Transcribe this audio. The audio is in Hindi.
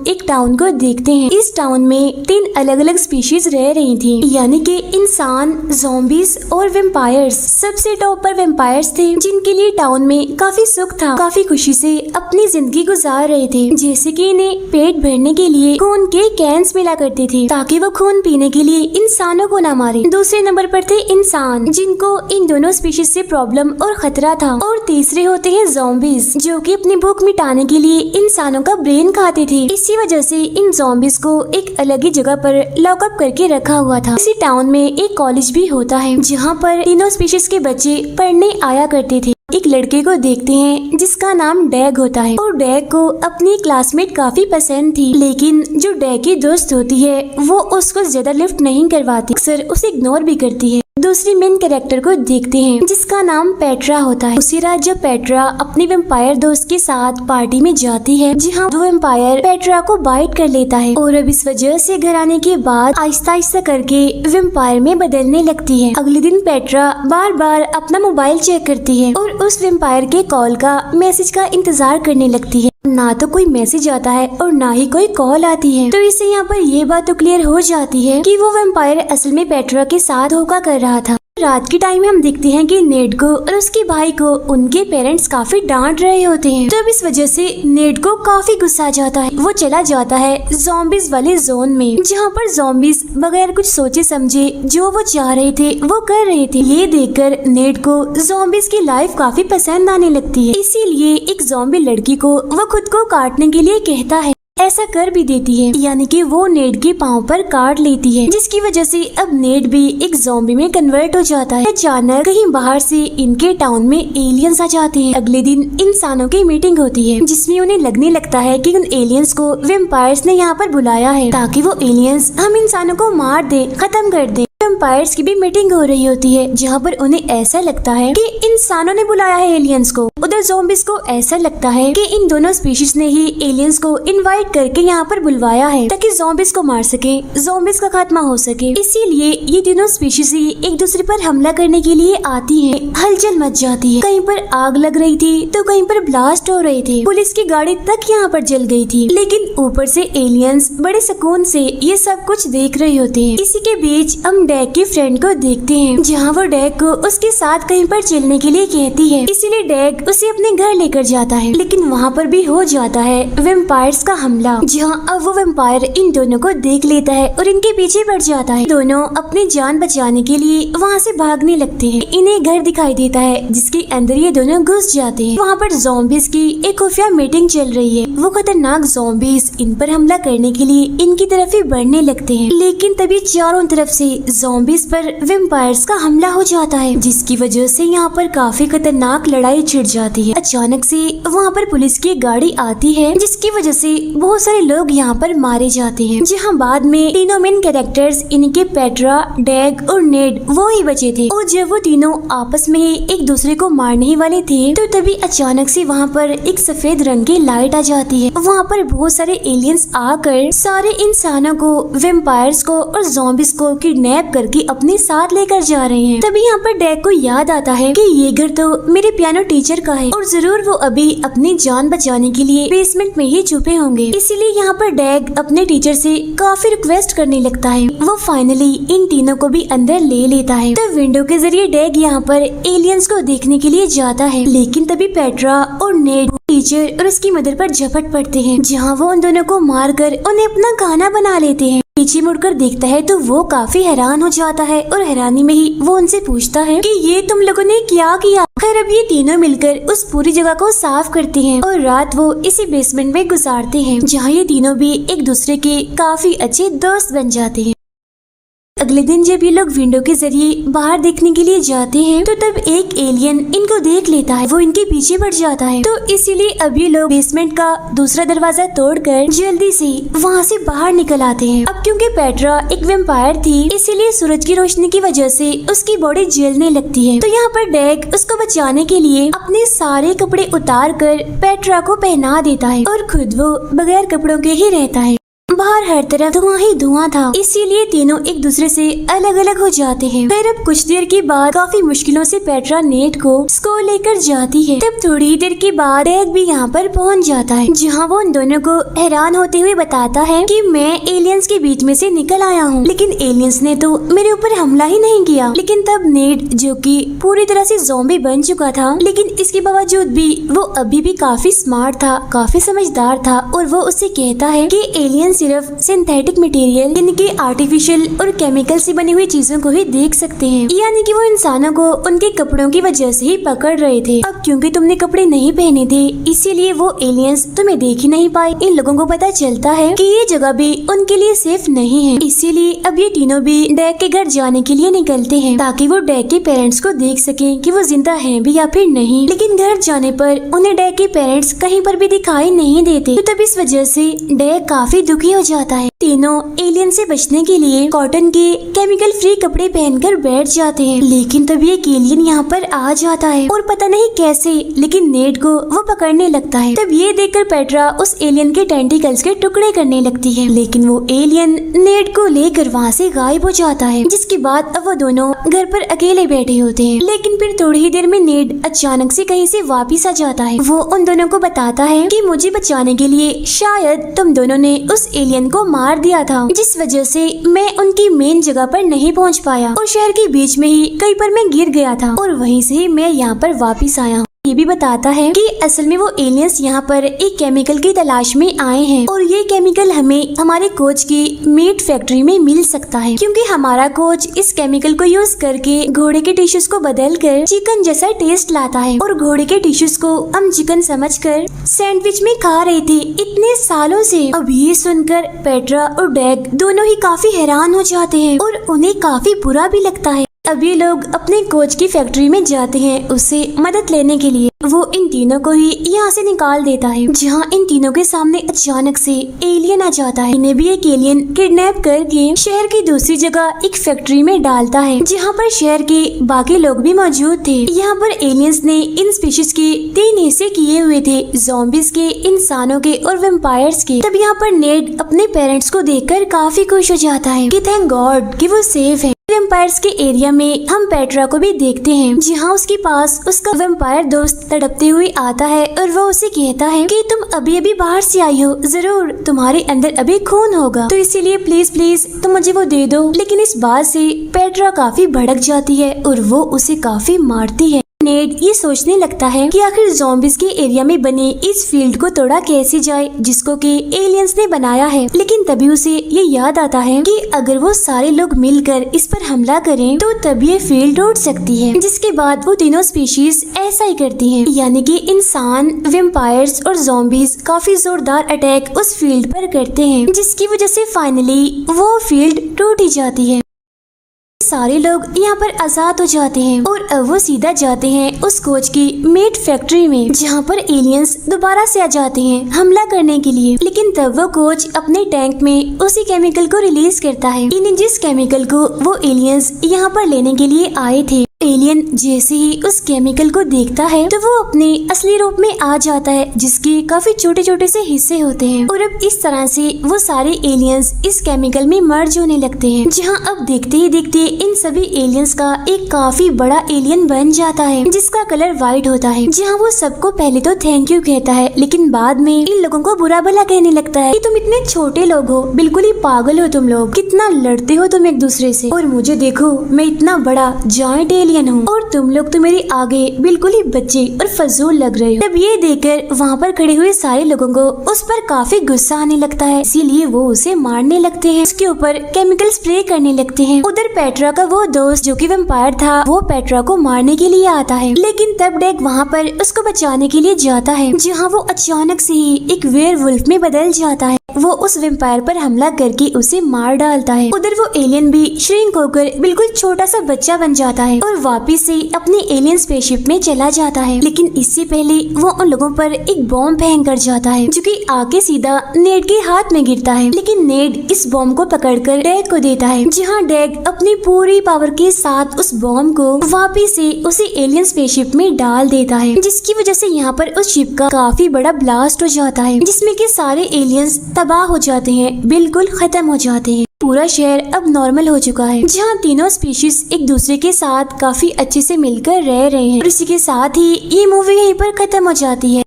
एक टाउन को देखते हैं। इस टाउन में 3 अलग अलग स्पीशीज रह रही थी, यानी कि इंसान, ज़ॉम्बीज और वेम्पायर्स। सबसे टॉप पर वेम्पायर्स थे, जिनके लिए टाउन में काफी सुख था, काफी खुशी से अपनी जिंदगी गुजार रहे थे। जैसे कि इन्हें पेट भरने के लिए खून के कैंस मिला करते थे, ताकि वो खून पीने के लिए इंसानों को न मारे। दूसरे नंबर पर थे इंसान, जिनको इन दोनों स्पीशीज से प्रॉब्लम और खतरा था। और तीसरे होते हैं ज़ॉम्बीज, जो कि अपनी भूख मिटाने के लिए इंसानों का ब्रेन खाते थे। इसी वजह से इन ज़ॉम्बीज को एक अलग ही जगह पर लॉकअप करके रखा हुआ था। इसी टाउन में एक कॉलेज भी होता है, जहाँ पर तीनों स्पीशीज के बच्चे पढ़ने आया करते थे। एक लड़के को देखते हैं जिसका नाम डैग होता है, और डैग को अपनी क्लासमेट काफी पसंद थी, लेकिन जो डैग की दोस्त होती है वो उसको ज्यादा लिफ्ट नहीं करवाती, अक्सर उसे इग्नोर भी करती है। दूसरी मेन कैरेक्टर को देखते हैं जिसका नाम पेट्रा होता है। उसी रात जब पेट्रा अपनी वेम्पायर दोस्त के साथ पार्टी में जाती है, जहाँ वो वेम्पायर पेट्रा को बाइट कर लेता है, और अब इस वजह से घर आने के बाद आहिस्ता आहिस्ता करके वेम्पायर में बदलने लगती है। अगले दिन पेट्रा बार बार अपना मोबाइल चेक करती है और उस वेम्पायर के कॉल का, मैसेज का इंतजार करने लगती है। ना तो कोई मैसेज आता है और ना ही कोई कॉल आती है। तो इससे यहाँ पर ये बात तो क्लियर हो जाती है कि वो वेम्पायर असल में पेट्रा के साथ धोखा कर रहा था। रात के टाइम हम देखते हैं कि नेड को और उसके भाई को उनके पेरेंट्स काफी डांट रहे होते हैं। तो इस वजह से नेड को काफी गुस्सा आ जाता है। वो चला जाता है ज़ॉम्बीज वाले जोन में, जहाँ पर ज़ॉम्बीज बगैर कुछ सोचे समझे जो वो चाह रहे थे वो कर रहे थे। ये देखकर नेड को ज़ॉम्बीज की लाइफ काफी पसंद आने लगती है, इसीलिए एक ज़ॉम्बी लड़की को वो खुद को काटने के लिए कहता है। ऐसा कर भी देती है, यानी कि वो नेड के पाँव पर काट लेती है, जिसकी वजह से अब नेड भी एक ज़ॉम्बी में कन्वर्ट हो जाता है। अचानक कहीं बाहर से इनके टाउन में एलियंस आ जाते हैं। अगले दिन इंसानों की मीटिंग होती है, जिसमें उन्हें लगने लगता है कि उन एलियंस को वेम्पायर्स ने यहाँ पर बुलाया है, ताकि वो एलियंस हम इंसानों को मार दे, खत्म कर दे। वेम्पायर्स की भी मीटिंग हो रही होती है, जहाँ पर उन्हें ऐसा लगता है कि इंसानों ने बुलाया है एलियंस को। उधर ज़ॉम्बीज को ऐसा लगता है कि इन दोनों स्पीशीज ने ही एलियंस को इनवाइट करके यहाँ पर बुलवाया है, ताकि ज़ॉम्बीज को मार सके, ज़ॉम्बीज का खात्मा हो सके। इसीलिए ये तीनों स्पीशीज ही एक दूसरे पर हमला करने के लिए आती है। हलचल मच जाती है, कहीं पर आग लग रही थी तो कहीं पर ब्लास्ट हो रहे थे। पुलिस की गाड़ी तक यहाँ पर जल गई थी, लेकिन ऊपर से एलियंस बड़े सुकून से ये सब कुछ देख रहे होते हैं। इसी के बीच हम डैग की फ्रेंड को देखते हैं, जहाँ वो डैग को उसके साथ कहीं पर चलने के लिए कहती है। इसीलिए डैग उसे अपने घर लेकर जाता है, लेकिन वहाँ पर भी हो जाता है वेम्पायर्स का हमला, जहाँ अब वो वेम्पायर इन दोनों को देख लेता है और इनके पीछे बढ़ जाता है। दोनों अपनी जान बचाने के लिए वहाँ से भागने लगते हैं। इन्हें घर दिखाई देता है, जिसके अंदर ये दोनों घुस जाते हैं। वहाँ पर ज़ॉम्बीज की एक खुफिया मीटिंग चल रही है। वो खतरनाक ज़ॉम्बीज इन पर हमला करने के लिए इनकी तरफ ही बढ़ने लगते हैं, लेकिन तभी चारों तरफ से ज़ॉम्बीज पर वेम्पायर्स का हमला हो जाता है, जिसकी वजह से यहाँ पर काफी खतरनाक लड़ाई छिड़ जाती है। अचानक से वहाँ पर पुलिस की गाड़ी आती है, जिसकी वजह से बहुत सारे लोग यहाँ पर मारे जाते हैं। जहाँ बाद में तीनों मेन कैरेक्टर्स, इनके पेट्रा, डैग और नेड, वो ही बचे थे। और जब वो तीनों आपस में ही एक दूसरे को मारने ही वाले थे, तो तभी अचानक से वहाँ पर एक सफेद रंग की लाइट आ जाती है। वहाँ पर बहुत सारे एलियंस आकर सारे इंसानों को, वेम्पायर्स को और ज़ॉम्बीज को किडनैप करके अपने साथ लेकर जा रहे हैं। तभी यहाँ पर डैग को याद आता है कि ये घर तो मेरे पियानो टीचर का है, और जरूर वो अभी अपनी जान बचाने के लिए बेसमेंट में ही छुपे होंगे। इसीलिए यहाँ पर डैग अपने टीचर से काफी रिक्वेस्ट करने लगता है। वो फाइनली इन तीनों को भी अंदर ले लेता है। तो विंडो के जरिए डैग यहाँ पर एलियंस को देखने के लिए जाता है, लेकिन तभी पेट्रा और नेड टीचर और उसकी मदर पर झपट पड़ते हैं, जहाँ वो उन दोनों को मारकर उन्हें अपना खाना बना लेते हैं। पीछे मुड़कर देखता है तो वो काफी हैरान हो जाता है, और हैरानी में ही वो उनसे पूछता है कि ये तुम लोगों ने क्या किया। खैर अब ये तीनों मिलकर उस पूरी जगह को साफ करते हैं, और रात वो इसी बेसमेंट में गुजारते हैं, जहाँ ये तीनों भी एक दूसरे के काफी अच्छे दोस्त बन जाते हैं। अगले दिन जब ये लोग विंडो के जरिए बाहर देखने के लिए जाते हैं, तो तब एक एलियन इनको देख लेता है। वो इनके पीछे बढ़ जाता है, तो इसीलिए अब ये लोग बेसमेंट का दूसरा दरवाजा तोड़कर जल्दी से वहाँ से बाहर निकल आते हैं। अब क्योंकि पेट्रा एक वेम्पायर थी, इसीलिए सूरज की रोशनी की वजह से उसकी बॉडी जलने लगती है। तो यहाँ पर डैग उसको बचाने के लिए अपने सारे कपड़े उतार कर पेट्रा को पहना देता है, और खुद वो बगैर कपड़ों के ही रहता है। बाहर हर तरफ धुआं ही धुआं था, इसीलिए तीनों एक दूसरे से अलग अलग हो जाते हैं। फिर अब कुछ देर के बाद काफी मुश्किलों से पेट्रा नेट को स्कूल लेकर जाती है। तब थोड़ी ही देर के बाद डेग भी यहाँ पर पहुँच जाता है, जहाँ वो उन दोनों को हैरान होते हुए बताता है कि मैं एलियंस के बीच में से निकल आया हूँ, लेकिन एलियंस ने तो मेरे ऊपर हमला ही नहीं किया। लेकिन तब नेट, जो कि पूरी तरह से ज़ॉम्बी बन चुका था, लेकिन इसके बावजूद भी वो अभी भी काफी स्मार्ट था, काफी समझदार था, और वो उससे कहता है कि एलियन सिर्फ सिंथेटिक मटेरियल यानी कि आर्टिफिशियल और केमिकल से बनी हुई चीजों को ही देख सकते हैं, यानी कि वो इंसानों को उनके कपड़ों की वजह से ही पकड़ रहे थे। अब क्योंकि तुमने कपड़े नहीं पहने थे, इसीलिए वो एलियंस तुम्हें देख ही नहीं पाए। इन लोगों को पता चलता है कि ये जगह भी उनके लिए सेफ नहीं है, इसीलिए अब ये तीनों भी डेग के घर जाने के लिए निकलते हैं, ताकि वो डेग के पेरेंट्स को देख सके कि वो जिंदा हैं भी या फिर नहीं। लेकिन घर जाने पर उन्हें डेग के पेरेंट्स कहीं पर भी दिखाई नहीं देते, तो तब इस वजह से डेग काफी दुखी हो जाता है। तीनों एलियन से बचने के लिए कॉटन के केमिकल फ्री कपड़े पहनकर बैठ जाते हैं, लेकिन तभी एक एलियन यहाँ पर आ जाता है और पता नहीं कैसे, लेकिन नेट को वो पकड़ने लगता है। तब ये देखकर पेट्रा उस एलियन के टेंटिकल्स के टुकड़े करने लगती है, लेकिन वो एलियन नेट को लेकर वहाँ से गायब हो जाता है। जिसके बाद अब वो दोनों घर पर अकेले बैठे होते हैं, लेकिन फिर थोड़ी ही देर में नेट अचानक से कहीं से वापिस आ जाता है। वो उन दोनों को बताता है कि मुझे बचाने के लिए शायद तुम दोनों ने उस एलियन को मार दिया था, जिस वजह से मैं उनकी मेन जगह पर नहीं पहुंच पाया और शहर के बीच में ही कहीं पर मैं गिर गया था, और वहीं से ही मैं यहाँ पर वापिस आया हूँ। ये भी बताता है कि असल में वो एलियंस यहाँ पर एक केमिकल की तलाश में आए हैं, और ये केमिकल हमें हमारे कोच की मीट फैक्ट्री में मिल सकता है, क्योंकि हमारा कोच इस केमिकल को यूज करके घोड़े के टिश्यूज को बदलकर चिकन जैसा टेस्ट लाता है, और घोड़े के टिश्यूज को हम चिकन समझकर सैंडविच में खा रहे थे इतने सालों से। अब ये सुनकर पेट्रा और डेग दोनों ही काफी हैरान हो जाते हैं, और उन्हें काफी बुरा भी लगता है। अब ये लोग अपने कोच की फैक्ट्री में जाते हैं उससे मदद लेने के लिए। वो इन तीनों को ही यहाँ से निकाल देता है, जहाँ इन तीनों के सामने अचानक से एलियन आ जाता है। इन्हें भी एक एलियन किडनैप करके शहर की दूसरी जगह एक फैक्ट्री में डालता है, जहाँ पर शहर के बाकी लोग भी मौजूद थे। यहाँ पर एलियंस ने इन स्पीशीज के 3 हिस्से किए हुए थे, ज़ॉम्बीज के, इंसानों के और वेम्पायर्स के। तब यहाँ पर नेड अपने पेरेंट्स को देखकर काफी खुश हो जाता है कि थैंक गॉड कि वो सेफ है। वेम्पायर्स के एरिया में हम पेट्रा को भी देखते हैं, जहाँ उसके पास उसका वेम्पायर दोस्त तड़पते हुए आता है, और वो उसे कहता है कि तुम अभी अभी बाहर से आई हो, जरूर तुम्हारे अंदर अभी खून होगा, तो इसीलिए प्लीज प्लीज तुम मुझे वो दे दो। लेकिन इस बात से पेट्रा काफी भड़क जाती है और वो उसे काफी मारती है। नेड ये सोचने लगता है कि आखिर ज़ॉम्बीज के एरिया में बने इस फील्ड को तोड़ा कैसे जाए जिसको कि एलियंस ने बनाया है। लेकिन तभी उसे ये याद आता है कि अगर वो सारे लोग मिलकर इस पर हमला करें तो तब ये फील्ड टूट सकती है। जिसके बाद वो तीनों स्पीशीज ऐसा ही करती हैं, यानी कि इंसान, वेम्पायर्स और ज़ॉम्बीज काफी जोरदार अटैक उस फील्ड पर करते हैं, जिसकी वजह से फाइनली वो फील्ड टूट ही जाती है। सारे लोग यहाँ पर आजाद हो जाते हैं और अब वो सीधा जाते हैं उस कोच की मीट फैक्ट्री में, जहाँ पर एलियंस दोबारा से आ जाते हैं हमला करने के लिए। लेकिन तब वो कोच अपने टैंक में उसी केमिकल को रिलीज करता है, यानी जिस केमिकल को वो एलियंस यहाँ पर लेने के लिए आए थे। एलियन जैसे ही उस केमिकल को देखता है तो वो अपने असली रूप में आ जाता है, जिसके काफी छोटे छोटे से हिस्से होते हैं, और अब इस तरह से वो सारे एलियंस इस केमिकल में मर्ज होने लगते हैं, जहाँ अब देखते ही देखते इन सभी एलियंस का एक काफी बड़ा एलियन बन जाता है, जिसका कलर व्हाइट होता है। जहाँ वो सबको पहले तो थैंक यू कहता है, लेकिन बाद में इन लोगों को बुरा भला कहने लगता है कि तुम इतने छोटे लोग हो, बिल्कुल ही पागल हो तुम लोग, कितना लड़ते हो तुम एक दूसरे से, और मुझे देखो मैं इतना बड़ा जायंट एलियन हूँ और तुम लोग तो मेरे आगे बिल्कुल ही बच्चे और फजूल लग रहे हो। तब ये देखकर वहाँ पर खड़े हुए सारे लोगों को उस पर काफी गुस्सा आने लगता है, इसीलिए वो उसे मारने लगते हैं, उसके ऊपर केमिकल स्प्रे करने लगते हैं। उधर पेट्रा का वो दोस्त जो कि वेम्पायर था, वो पेट्रा को मारने के लिए आता है, लेकिन तब डेग वहाँ पर उसको बचाने के लिए जाता है, जहाँ वो अचानक से ही एक वेयरवुल्फ में बदल जाता है। वो उस वेम्पायर पर हमला करके उसे मार डालता है। उधर वो एलियन भी श्रिंक होकर बिल्कुल छोटा सा बच्चा बन जाता है और वापिस से अपने एलियन स्पेसशिप में चला जाता है। लेकिन इससे पहले वो उन लोगों पर एक बॉम्ब फेंक कर जाता है, जो कि आके सीधा नेड के हाथ में गिरता है। लेकिन नेड इस बॉम्ब को पकड़कर डेग को देता है, जहाँ डेग अपनी पूरी पावर के साथ उस बॉम्ब को वापिस से उसी एलियन स्पेसशिप में डाल देता है, जिसकी वजह से यहाँ पर उस शिप का काफी बड़ा ब्लास्ट हो जाता है, जिसमें कि सारे एलियंस तबाह हो जाते हैं, बिल्कुल खत्म हो जाते हैं। पूरा शहर अब नॉर्मल हो चुका है, जहाँ तीनों स्पीशीज एक दूसरे के साथ काफी अच्छे से मिलकर रह रहे हैं। और इसी के साथ ही ये मूवी यहीं पर खत्म हो जाती है।